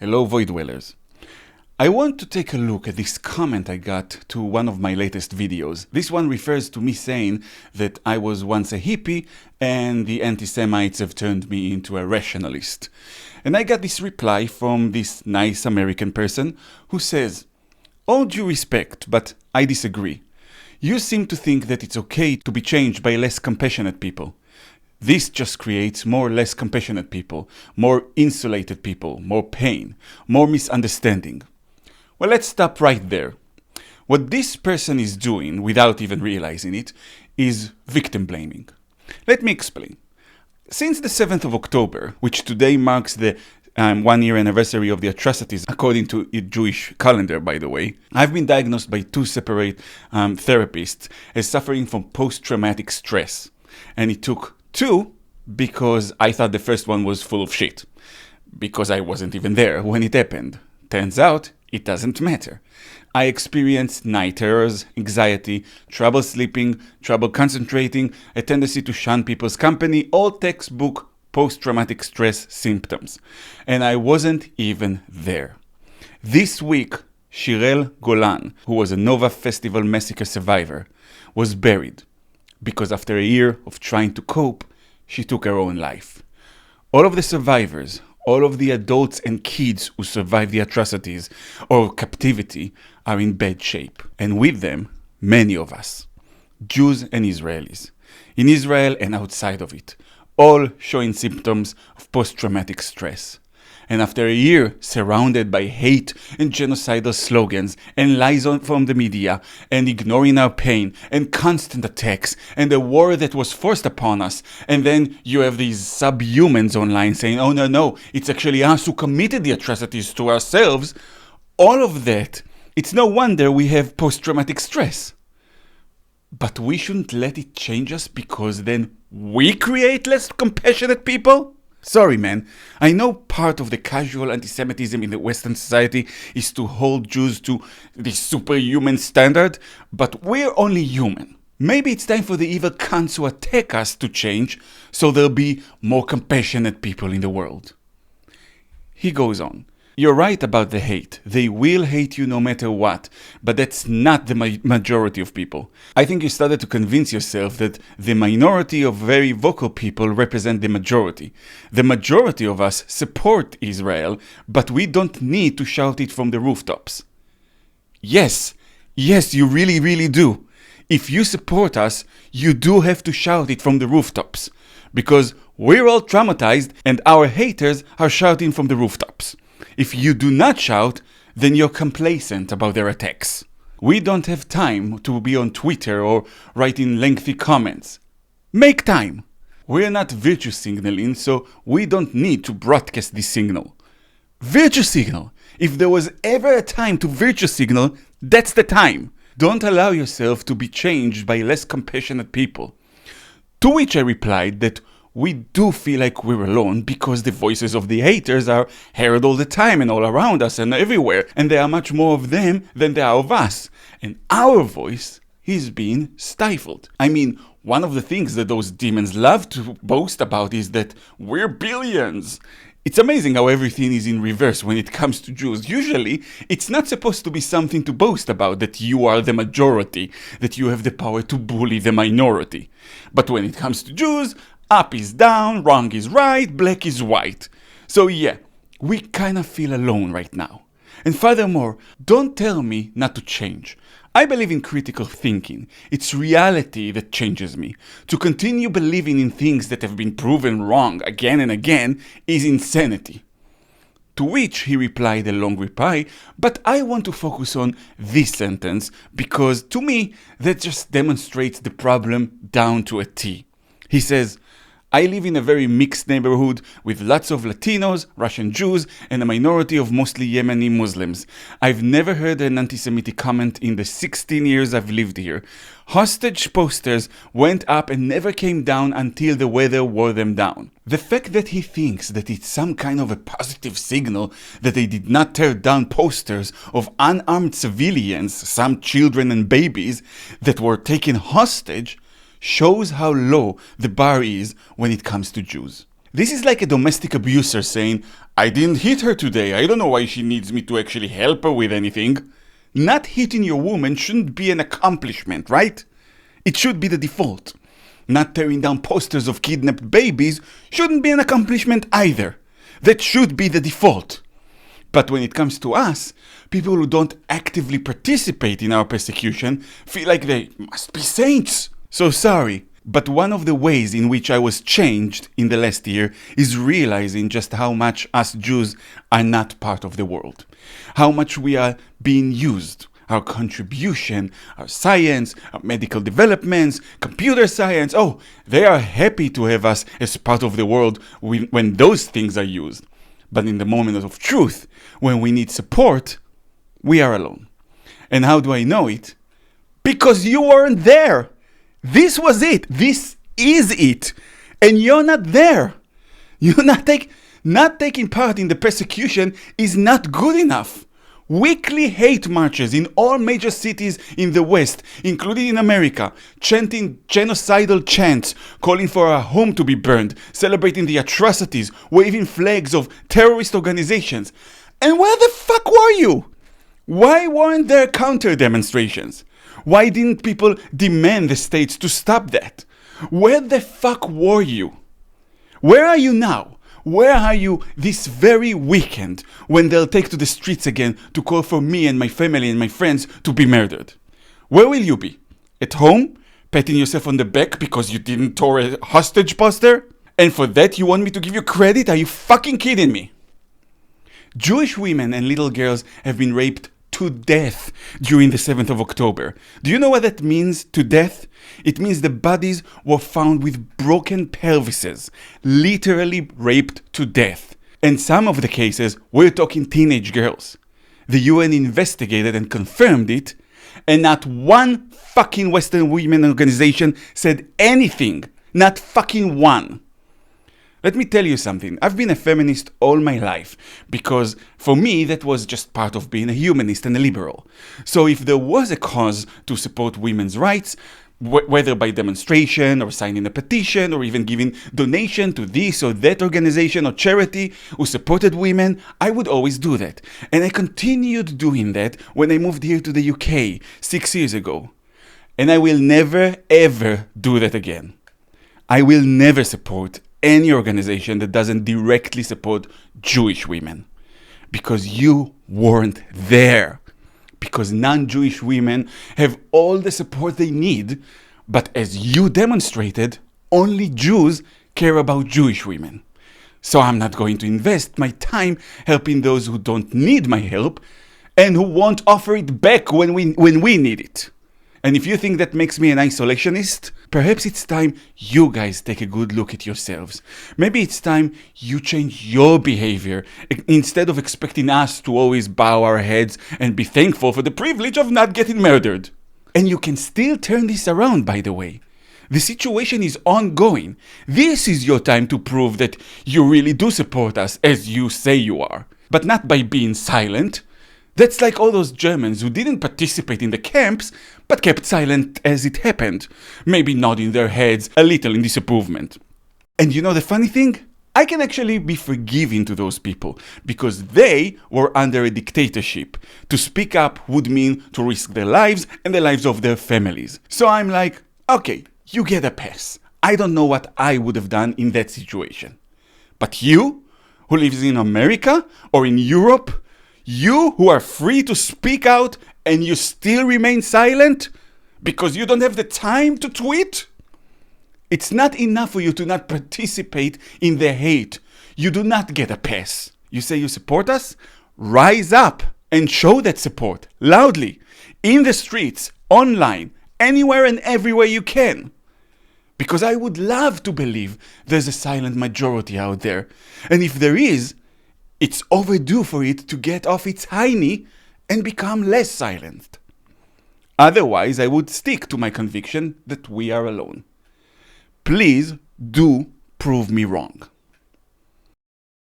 Hello, Void Dwellers. I want to take a look at this comment I got to one of my latest videos. This one refers to me saying that I was once a hippie and the anti-Semites have turned me into a rationalist. And I got this reply from this nice American person who says, "All due respect, but I disagree. You seem to think that it's okay to be changed by less compassionate people. This just creates more less compassionate people, more insulated people, more pain, more misunderstanding." Well, let's stop right there. What this person is doing, without even realizing it, is victim blaming. Let me explain. Since the 7th of October, which today marks the 1-year anniversary of the atrocities, according to a Jewish calendar, by the way, I've been diagnosed by 2 separate therapists as suffering from post-traumatic stress. And it took 2 because I thought the first one was full of shit, because I wasn't even there when it happened. Turns out, it doesn't matter. I experienced night terrors, anxiety, trouble sleeping, trouble concentrating, a tendency to shun people's company, all textbook post-traumatic stress symptoms. And I wasn't even there. This week, Shirel Golan, who was a Nova Festival massacre survivor, was buried because after a year of trying to cope, she took her own life. All of the survivors, all of the adults and kids who survived the atrocities or captivity are in bad shape. And with them, many of us, Jews and Israelis, in Israel and outside of it, all showing symptoms of post-traumatic stress. And after a year surrounded by hate and genocidal slogans and lies from the media and ignoring our pain and constant attacks and a war that was forced upon us, and then you have these subhumans online saying, "Oh no, it's actually us who committed the atrocities to ourselves," all of that, it's no wonder we have post-traumatic stress. But we shouldn't let it change us because then we create less compassionate people? Sorry, man. I know part of the casual anti-Semitism in the Western society is to hold Jews to this superhuman standard, but we're only human. Maybe it's time for the evil cunts who attack us to change, so there'll be more compassionate people in the world. He goes on. You're right about the hate. They will hate you no matter what, but that's not the majority of people. I think you started to convince yourself that the minority of very vocal people represent the majority. The majority of us support Israel, but we don't need to shout it from the rooftops. Yes, you really do. If you support us, you do have to shout it from the rooftops, because we're all traumatized and our haters are shouting from the rooftops. If you do not shout, then you're complacent about their attacks. We don't have time to be on Twitter or writing lengthy comments. Make time! We're not virtue signaling, so we don't need to broadcast this signal. Virtue signal! If there was ever a time to virtue signal, that's the time. Don't allow yourself to be changed by less compassionate people. To which I replied that we do feel like we're alone because the voices of the haters are heard all the time and all around us and everywhere, and there are much more of them than there are of us, and our voice is being stifled. I mean, one of the things that those demons love to boast about is that we're billions. It's amazing how everything is in reverse when it comes to Jews. Usually, it's not supposed to be something to boast about, that you are the majority, that you have the power to bully the minority. But when it comes to Jews, up is down, wrong is right, black is white. So yeah, we kind of feel alone right now. And furthermore, don't tell me not to change. I believe in critical thinking. It's reality that changes me. To continue believing in things that have been proven wrong again and again is insanity. To which he replied a long reply, but I want to focus on this sentence because to me that just demonstrates the problem down to a T. He says, I live in a very mixed neighborhood with lots of Latinos, Russian Jews, and a minority of mostly Yemeni Muslims. I've never heard an anti-Semitic comment in the 16 years I've lived here. Hostage posters went up and never came down until the weather wore them down. The fact that he thinks that it's some kind of a positive signal that they did not tear down posters of unarmed civilians, some children and babies, that were taken hostage, shows how low the bar is when it comes to Jews. This is like a domestic abuser saying, I didn't hit her today, I don't know why she needs me to actually help her with anything. Not hitting your woman shouldn't be an accomplishment, right? It should be the default. Not tearing down posters of kidnapped babies shouldn't be an accomplishment either. That should be the default. But when it comes to us, people who don't actively participate in our persecution feel like they must be saints. So sorry, but one of the ways in which I was changed in the last year is realizing just how much us Jews are not part of the world. How much we are being used. Our contribution, our science, our medical developments, computer science, they are happy to have us as part of the world when those things are used. But in the moment of truth, when we need support, we are alone. And how do I know it? Because you weren't there. This was it. This is it. And you're not there. You're not taking part in the persecution is not good enough. Weekly hate marches in all major cities in the West, including in America, chanting genocidal chants, calling for our home to be burned, celebrating the atrocities, waving flags of terrorist organizations. And where the fuck were you? Why weren't there counter demonstrations? Why didn't people demand the states to stop that? Where the fuck were you? Where are you now? Where are you this very weekend when they'll take to the streets again to call for me and my family and my friends to be murdered? Where will you be? At home? Patting yourself on the back because you didn't tore a hostage poster? And for that you want me to give you credit? Are you fucking kidding me? Jewish women and little girls have been raped to death during the 7th of October. Do you know what that means, to death? It means the bodies were found with broken pelvises, literally raped to death. And some of the cases, we're talking teenage girls. The UN investigated and confirmed it, and not one fucking Western women organization said anything. Not fucking one. Let me tell you something. I've been a feminist all my life because for me that was just part of being a humanist and a liberal. So if there was a cause to support women's rights, whether by demonstration or signing a petition or even giving donation to this or that organization or charity who supported women, I would always do that. And I continued doing that when I moved here to the UK 6 years ago. And I will never ever do that again. I will never support any organization that doesn't directly support Jewish women. Because you weren't there. Because non-Jewish women have all the support they need, but as you demonstrated, only Jews care about Jewish women. So I'm not going to invest my time helping those who don't need my help and who won't offer it back when we need it. And if you think that makes me an isolationist, perhaps it's time you guys take a good look at yourselves. Maybe it's time you change your behavior instead of expecting us to always bow our heads and be thankful for the privilege of not getting murdered. And you can still turn this around, by the way. The situation is ongoing. This is your time to prove that you really do support us as you say you are. But not by being silent. That's like all those Germans who didn't participate in the camps, but kept silent as it happened, maybe nodding their heads a little in disapproval. And you know the funny thing? I can actually be forgiving to those people, because they were under a dictatorship. To speak up would mean to risk their lives and the lives of their families. So I'm like, okay, you get a pass. I don't know what I would have done in that situation. But you, who lives in America or in Europe, you who are free to speak out and you still remain silent because you don't have the time to tweet? It's not enough for you to not participate in the hate. You do not get a pass. You say you support us? Rise up and show that support loudly, in the streets, online, anywhere and everywhere you can. Because I would love to believe there's a silent majority out there. And if there is, it's overdue for it to get off its hiney and become less silent. Otherwise, I would stick to my conviction that we are alone. Please do prove me wrong.